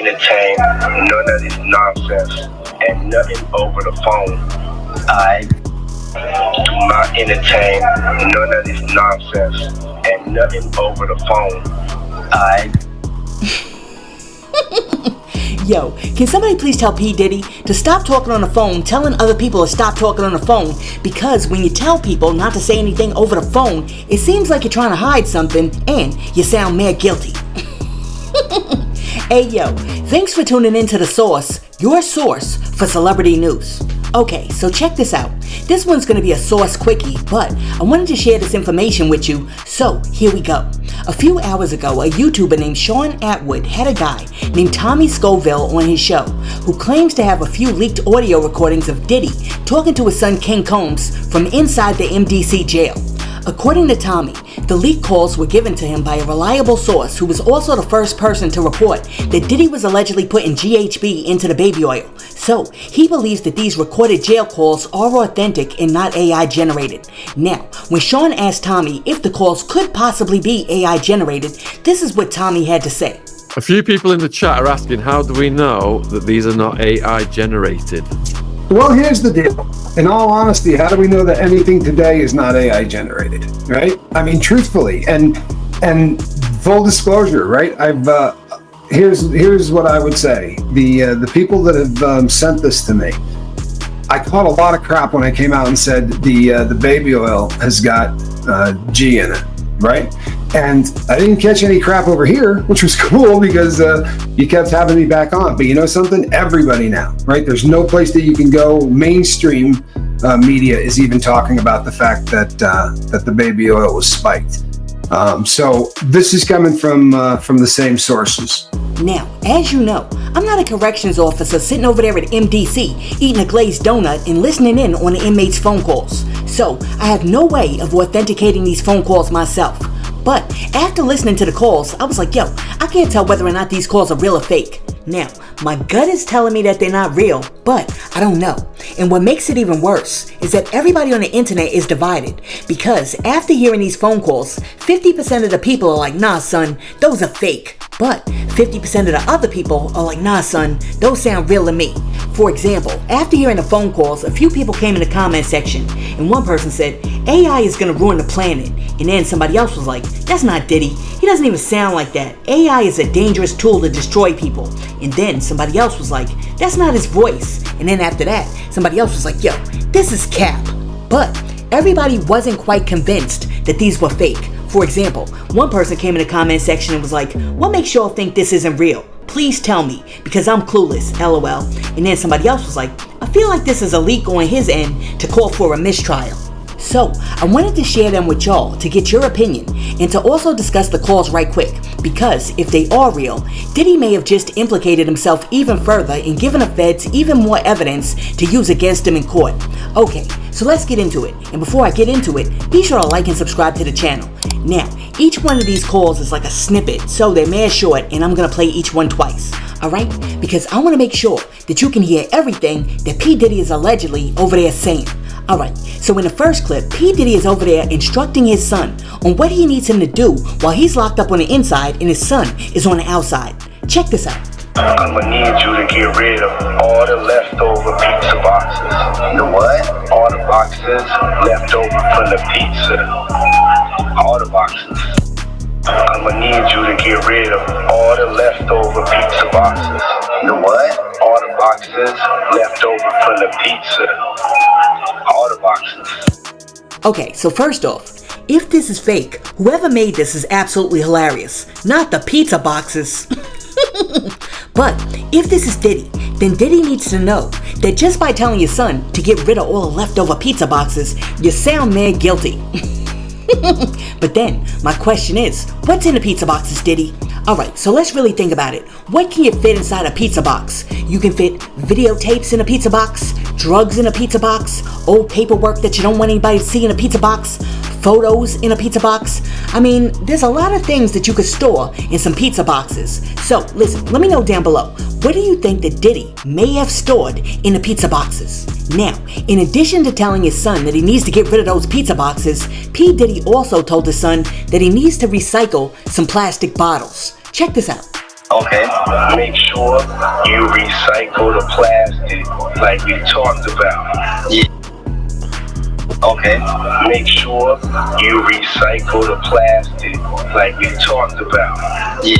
entertain none of this nonsense and nothing over the phone. I do not entertain none of this nonsense and nothing over the phone. I. Yo, can somebody please tell P. Diddy to stop talking on the phone, telling other people to stop talking on the phone, because when you tell people not to say anything over the phone, it seems like you're trying to hide something and you sound mad guilty. Hey yo, thanks for tuning in to The Source, your source for celebrity news. Okay, so check this out. This one's gonna be a source quickie, but I wanted to share this information with you, so here we go. A few hours ago, a YouTuber named Sean Atwood had a guy named Tommy Scoville on his show who claims to have a few leaked audio recordings of Diddy talking to his son King Combs from inside the MDC jail. According to Tommy, the leaked calls were given to him by a reliable source who was also the first person to report that Diddy was allegedly putting GHB into the baby oil. So, he believes that these recorded jail calls are authentic and not AI generated. Now, when Sean asked Tommy if the calls could possibly be AI generated, this is what Tommy had to say. A few people in the chat are asking, how do we know that these are not AI generated? Well, here's the deal. In all honesty, how do we know that anything today is not AI generated, right? I mean, truthfully, and full disclosure, right? Here's what I would say. The people that have sent this to me, I caught a lot of crap when I came out and said the baby oil has got G in it, right? And I didn't catch any crap over here, which was cool because you kept having me back on. But you know something? Everybody now, right? There's no place that you can go. Mainstream media is even talking about the fact that the baby oil was spiked. So this is coming from the same sources. Now, as you know, I'm not a corrections officer sitting over there at MDC eating a glazed donut and listening in on the inmates' phone calls. So I have no way of authenticating these phone calls myself. But after listening to the calls, I was like, yo, I can't tell whether or not these calls are real or fake. Now, my gut is telling me that they're not real, but I don't know. And what makes it even worse is that everybody on the internet is divided, because after hearing these phone calls, 50% of the people are like, nah son, those are fake. But 50% of the other people are like, nah son, those sound real to me. For example, after hearing the phone calls, a few people came in the comment section, and one person said, AI is gonna ruin the planet. And then somebody else was like, that's not Diddy. He doesn't even sound like that. AI is a dangerous tool to destroy people. And then somebody else was like, that's not his voice. And then after that, somebody else was like, yo, this is cap. But everybody wasn't quite convinced that these were fake. For example, one person came in the comment section and was like, what makes y'all think this isn't real? Please tell me, because I'm clueless, LOL. And then somebody else was like, I feel like this is a leak on his end to call for a mistrial. So, I wanted to share them with y'all to get your opinion and to also discuss the calls right quick, because if they are real, Diddy may have just implicated himself even further and given the feds even more evidence to use against him in court. Okay, so let's get into it. And before I get into it, be sure to like and subscribe to the channel. Now, each one of these calls is like a snippet, so they're mad short, and I'm gonna play each one twice. Alright? Because I wanna make sure that you can hear everything that P. Diddy is allegedly over there saying. Alright, so in the first clip, P. Diddy is over there instructing his son on what he needs him to do while he's locked up on the inside and his son is on the outside. Check this out. I'm gonna need you to get rid of all the leftover pizza boxes. The what? All the boxes left over from the pizza. All the boxes. I'm gonna need you to get rid of all the leftover pizza boxes. The what? All the boxes left over from the pizza. All the boxes. Okay, so first off, if this is fake, whoever made this is absolutely hilarious. Not the pizza boxes. But if this is Diddy, then Diddy needs to know that just by telling your son to get rid of all the leftover pizza boxes, you sound mad guilty. But then, my question is, what's in the pizza boxes, Diddy? Alright, so let's really think about it. What can you fit inside a pizza box? You can fit videotapes in a pizza box, drugs in a pizza box, old paperwork that you don't want anybody to see in a pizza box, photos in a pizza box. I mean, there's a lot of things that you could store in some pizza boxes. So, listen, let me know down below. What do you think that Diddy may have stored in the pizza boxes? Now, in addition to telling his son that he needs to get rid of those pizza boxes, P. Diddy also told his son that he needs to recycle some plastic bottles. Check this out. Okay. Make sure you recycle the plastic like we talked about. Yeah. Okay. Make sure you recycle the plastic like we talked about. Yeah.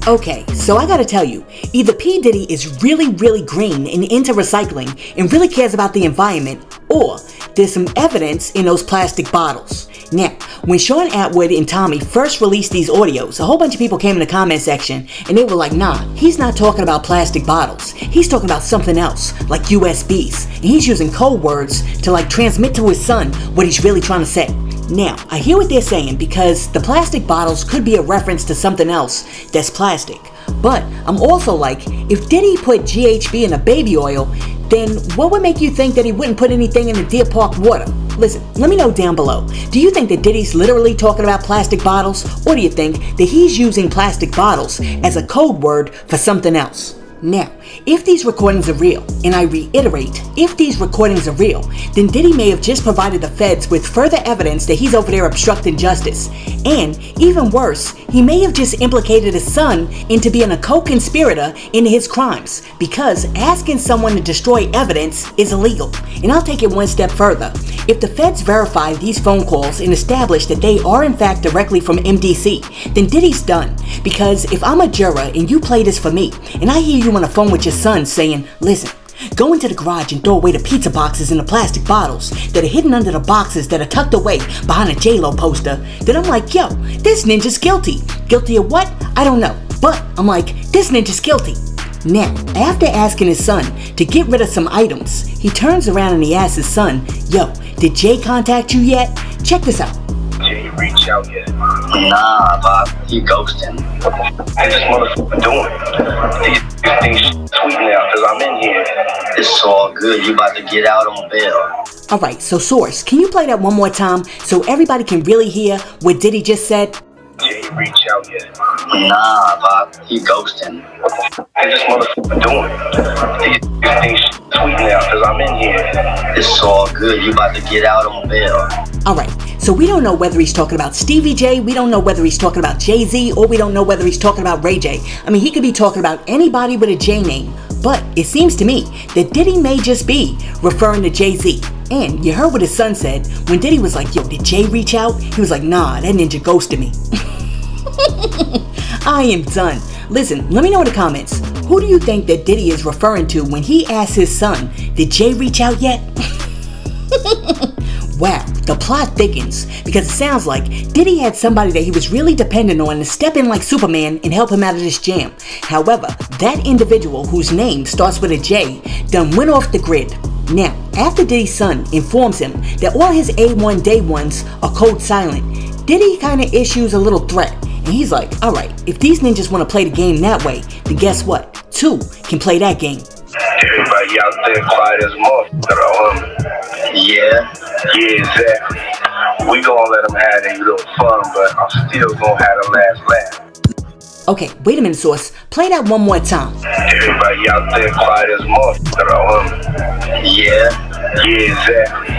Okay, so I gotta tell you, either P. Diddy is really, really green and into recycling and really cares about the environment, or there's some evidence in those plastic bottles. Now, when Sean Atwood and Tommy first released these audios, a whole bunch of people came in the comment section and they were like, nah, he's not talking about plastic bottles. He's talking about something else, like USBs. And he's using code words to like transmit to his son what he's really trying to say. Now, I hear what they're saying because the plastic bottles could be a reference to something else that's plastic. But I'm also like, if Diddy put GHB in a baby oil, then what would make you think that he wouldn't put anything in the Deer Park water? Listen, let me know down below. Do you think that Diddy's literally talking about plastic bottles? Or do you think that he's using plastic bottles as a code word for something else? Now, if these recordings are real, and I reiterate, if these recordings are real, then Diddy may have just provided the feds with further evidence that he's over there obstructing justice. And, even worse, he may have just implicated his son into being a co-conspirator in his crimes, because asking someone to destroy evidence is illegal. And I'll take it one step further. If the feds verify these phone calls and establish that they are in fact directly from MDC, then Diddy's done. Because if I'm a juror and you play this for me, and I hear you on the phone with your son saying, listen, go into the garage and throw away the pizza boxes and the plastic bottles that are hidden under the boxes that are tucked away behind a J-Lo poster, then I'm like, yo, this ninja's guilty. Guilty of what? I don't know. But I'm like, this ninja's guilty. Now, after asking his son to get rid of some items, he turns around and he asks his son, yo, did Jay contact you yet? Check this out. Jay reach out yet? Nah, Bob, he ghosting. I just motherfucking doing. These things tweeting out because I'm in here. It's all good. You about to get out on bail. Alright, so Source, can you play that one more time so everybody can really hear what Diddy just said? Jay reach out yet? Nah, Bob, he ghosting. I just motherfucking doing. These things tweeting out because I'm in here. It's all good. You about to get out on bail. Alright, so we don't know whether he's talking about Stevie J, we don't know whether he's talking about Jay-Z, or we don't know whether he's talking about Ray J. I mean, he could be talking about anybody with a J name. But it seems to me that Diddy may just be referring to Jay-Z. And you heard what his son said when Diddy was like, yo, did Jay reach out? He was like, nah, that ninja ghosted me. I am done. Listen, let me know in the comments. Who do you think that Diddy is referring to when he asks his son, did Jay reach out yet? Wow, the plot thickens, because it sounds like Diddy had somebody that he was really dependent on to step in like Superman and help him out of this jam. However, that individual whose name starts with a J done went off the grid. Now, after Diddy's son informs him that all his A1 day ones are code silent, Diddy kinda issues a little threat. And he's like, alright, if these ninjas wanna play the game that way, then guess what? Two can play that game. Everybody out there quiet as motherfucker. Yeah, exactly. We gonna let them have their little fun, but I'm still gonna have the last laugh. Okay, wait a minute, Source. Play that one more time. Everybody out there quiet as motherfucker. Yeah, exactly.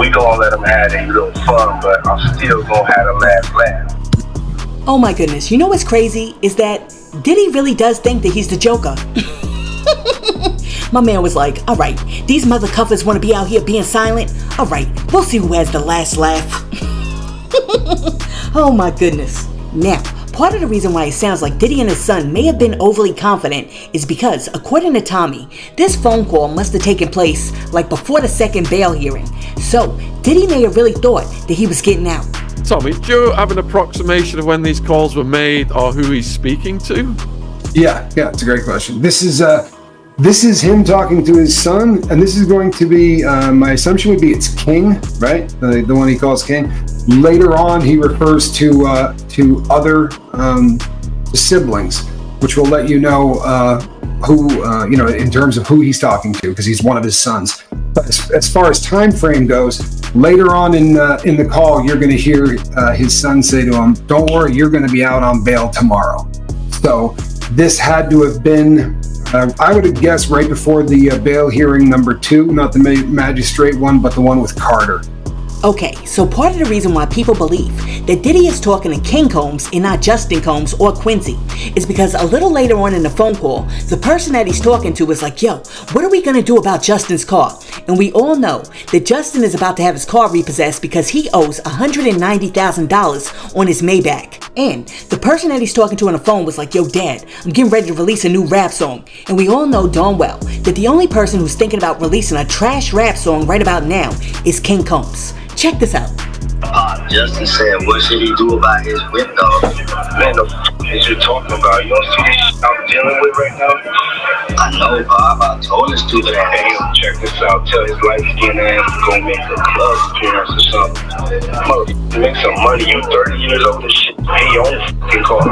We gonna let them have their little fun, but I'm still gonna have the last laugh. Oh my goodness, you know what's crazy? Is that Diddy really does think that he's the Joker. My man was like, alright, these mothercuffers want to be out here being silent? Alright, we'll see who has the last laugh. Oh my goodness. Now, part of the reason why it sounds like Diddy and his son may have been overly confident is because, according to Tommy, this phone call must have taken place like before the second bail hearing. So, Diddy may have really thought that he was getting out. Tommy, do you have an approximation of when these calls were made or who he's speaking to? Yeah, it's a great question. This is him talking to his son, and this is going to be, my assumption would be it's King, right? The one he calls King. Later on, he refers to other siblings, which will let you know who, in terms of who he's talking to, because he's one of his sons. But as far as time frame goes, later on in the call, you're going to hear his son say to him, "Don't worry, you're going to be out on bail tomorrow." So this had to have been, I would have guessed, right before the bail hearing number 2, not the magistrate one, but the one with Carter. Okay, so part of the reason why people believe that Diddy is talking to King Combs and not Justin Combs or Quincy is because a little later on in the phone call, the person that he's talking to was like, yo, what are we gonna do about Justin's car? And we all know that Justin is about to have his car repossessed because he owes $190,000 on his Maybach. And the person that he's talking to on the phone was like, yo, Dad, I'm getting ready to release a new rap song. And we all know darn well that the only person who's thinking about releasing a trash rap song right about now is King Combs. Check this out. Justin said, what should he do about his window? Man, the is you talking about? You don't see this shit I'm dealing with right now? I know, Bob. I told this dude that. Hey, check this out. Tell his light-skinned ass to go make a club appearance or something. Motherfucker, make some money. You 30 years old and shit. Pay your own fucking car.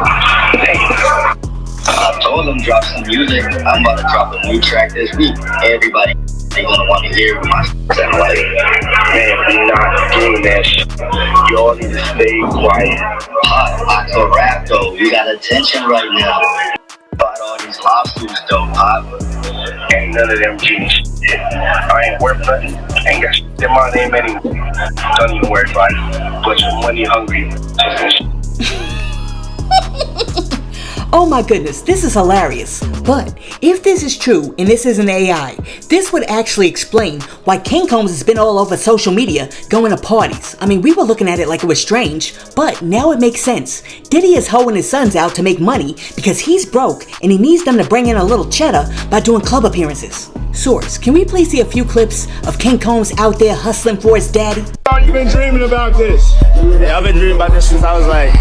Damn. I told him drop some music. I'm about to drop a new track this week. Everybody they gonna want to hear my sound like. Man, we're not doing that shit. Y'all need to stay quiet. I can rap though. We got attention right now. About all these lawsuits though, Pop. Ain't none of them getting shit. I ain't worth nothing. Ain't got shit in my name anyway. Don't even worry about it. Bunch of money hungry. Oh my goodness, this is hilarious. But if this is true and this isn't AI, this would actually explain why King Combs has been all over social media going to parties. I mean, we were looking at it like it was strange, but now it makes sense. Diddy is hoeing his sons out to make money because he's broke and he needs them to bring in a little cheddar by doing club appearances. Source, can we please see a few clips of King Combs out there hustling for his daddy? You've been dreaming about this. Yeah, I've been dreaming about this since I was like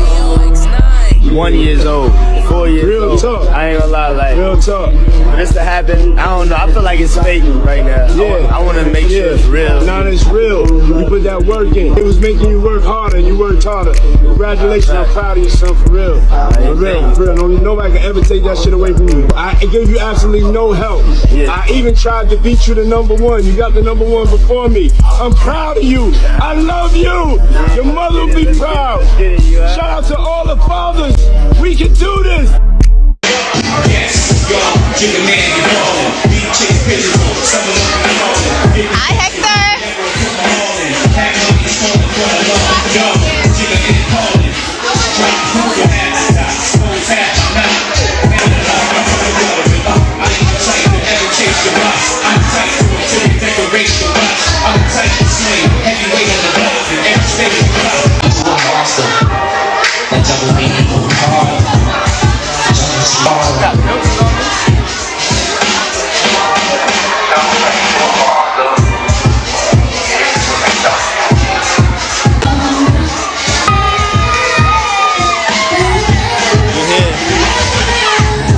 1 year old, 4 years Real old. talk. I ain't gonna lie, like Real talk. for this to happen, I don't know. I feel like it's fake right now. Yeah. I want to make sure it's real. Now it's real. You put that work in. It was making you work harder, and you worked harder. Congratulations, I'm proud of you, son, for real. For real, for real. Nobody can ever take that shit away from you. I gave you absolutely no help. Yeah. I even tried to beat you to #1. You got the #1 before me. I'm proud of you. I love you. Your mother will be proud. Shout out to all the fathers. We can do this. Hi, Hector.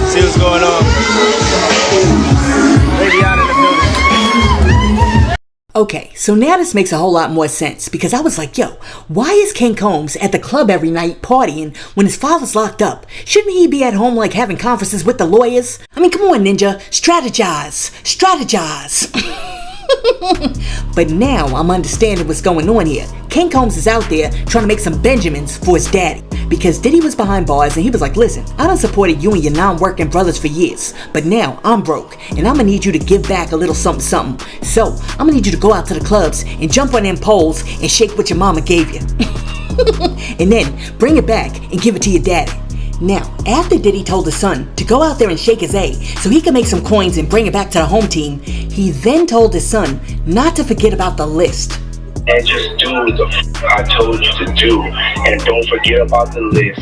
See what's going on. Lady out in the building. Okay, so now this makes a whole lot more sense because I was like, yo, why is King Combs at the club every night partying when his father's locked up? Shouldn't he be at home like having conferences with the lawyers? I mean, come on, Ninja, strategize. But now I'm understanding what's going on here. King Combs is out there trying to make some Benjamins for his daddy because Diddy was behind bars and he was like, listen, I done supported you and your non-working brothers for years, but now I'm broke and I'm gonna need you to give back a little something something. So I'm gonna need you to go out to the clubs and jump on them poles and shake what your mama gave you. And then bring it back and give it to your daddy. Now, after Diddy told his son to go out there and shake his A so he could make some coins and bring it back to the home team, he then told his son not to forget about the list. And just do the I told you to do. And don't forget about the list.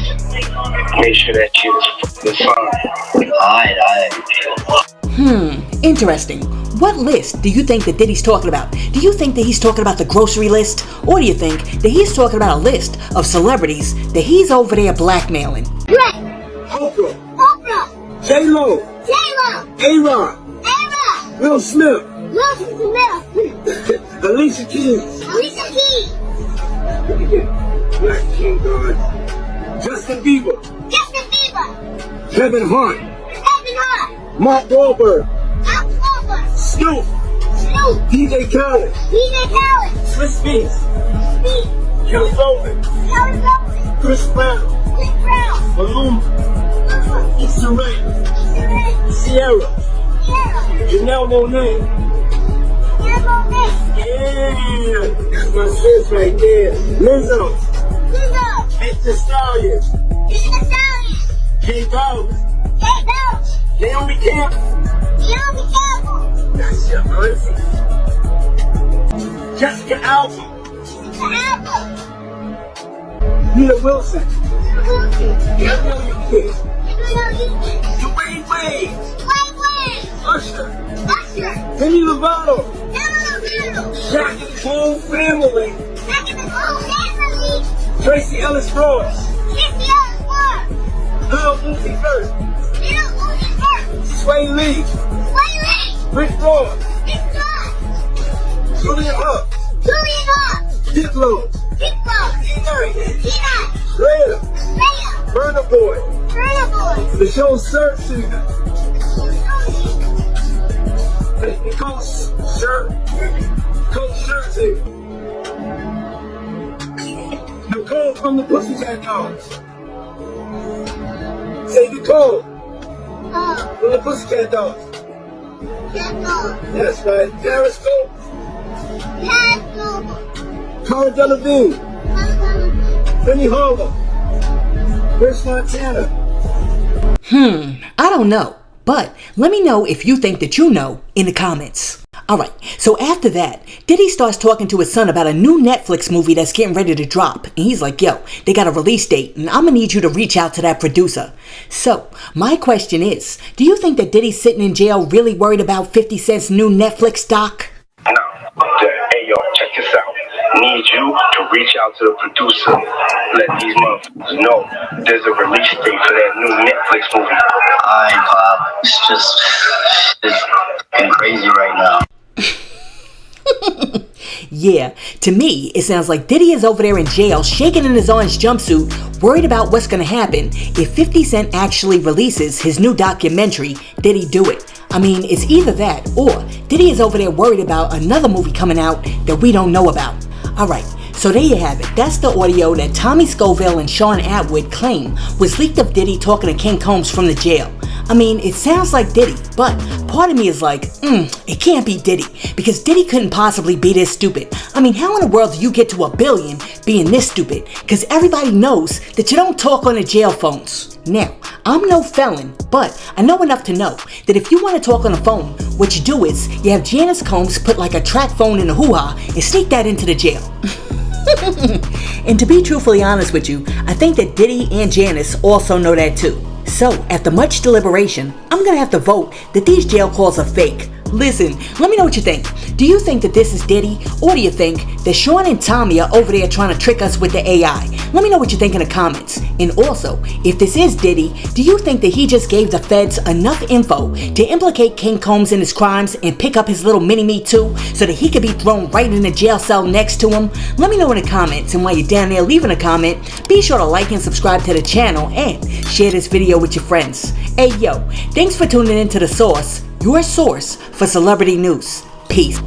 Make sure that shit is fine. Alright. Interesting. What list do you think that Diddy's talking about? Do you think that he's talking about the grocery list? Or do you think that he's talking about a list of celebrities that he's over there blackmailing? Oprah. J-Lo. A-Rod. Will Smith. Alicia Keys. Black King God. Justin Bieber. Kevin Hart. Mark Wahlberg. Snoop. DJ Khaled. Chris Beats. Kelly Rowland. Chris Brown. Maluma. Issa Rae. Sierra. Janelle Monáe. Yeah, that's my sis right there. Lizzo. It's the Stallion. K-Dogs. Naomi Campbell. That's your auntie. Jessica Alba. Nita Wilson. Dwayne Wade. Usher. Demi Lovato. Jack and the whole family. Tracy Ellis Ross. Lil Uzi Vert. Sway Lee. Rick Ross. Julian Huck. Diplo. Rhea. Burna Boy. The show Surf Singer. Coach Shirt. Nicole from the Pussycat Dolls. Say Nicole from the Pussycat Dolls. That's right. Periscope. Cara Delevingne. Benny Harlow. Chris Montana. I don't know. But let me know if you think that you know in the comments. Alright, so after that, Diddy starts talking to his son about a new Netflix movie that's getting ready to drop. And he's like, yo, they got a release date and I'm gonna need you to reach out to that producer. So, my question is, do you think that Diddy's sitting in jail really worried about 50 Cent's new Netflix doc? No. Hey, yo, check this out. Need you to reach out to the producer. Let these motherfuckers know there's a release date for that new Netflix movie. Alright, Pop. It's been crazy right now. Yeah, to me, it sounds like Diddy is over there in jail, shaking in his orange jumpsuit, worried about what's gonna happen if 50 Cent actually releases his new documentary, Diddy Do It. I mean, it's either that, or Diddy is over there worried about another movie coming out that we don't know about. Alright, so there you have it. That's the audio that Tommy Scoville and Sean Atwood claim was leaked of Diddy talking to King Combs from the jail. I mean, it sounds like Diddy, but part of me is like, it can't be Diddy, because Diddy couldn't possibly be this stupid. I mean, how in the world do you get to $1 billion being this stupid? Because everybody knows that you don't talk on the jail phones. Now, I'm no felon, but I know enough to know that if you want to talk on the phone, what you do is you have Janice Combs put like a track phone in a hoo-ha and sneak that into the jail. And to be truthfully honest with you, I think that Diddy and Janice also know that too. So, after much deliberation, I'm gonna have to vote that these jail calls are fake. Listen, let me know what you think. Do you think that this is Diddy, or do you think that Sean and Tommy are over there trying to trick us with the AI? Let me know what you think in the comments. And also, if this is Diddy, do you think that he just gave the feds enough info to implicate King Combs in his crimes and pick up his little mini-me too, so that he could be thrown right in the jail cell next to him? Let me know in the comments, and while you're down there leaving a comment, be sure to like and subscribe to the channel and share this video with your friends. Hey yo, thanks for tuning in to The Source, your source for celebrity news. Peace.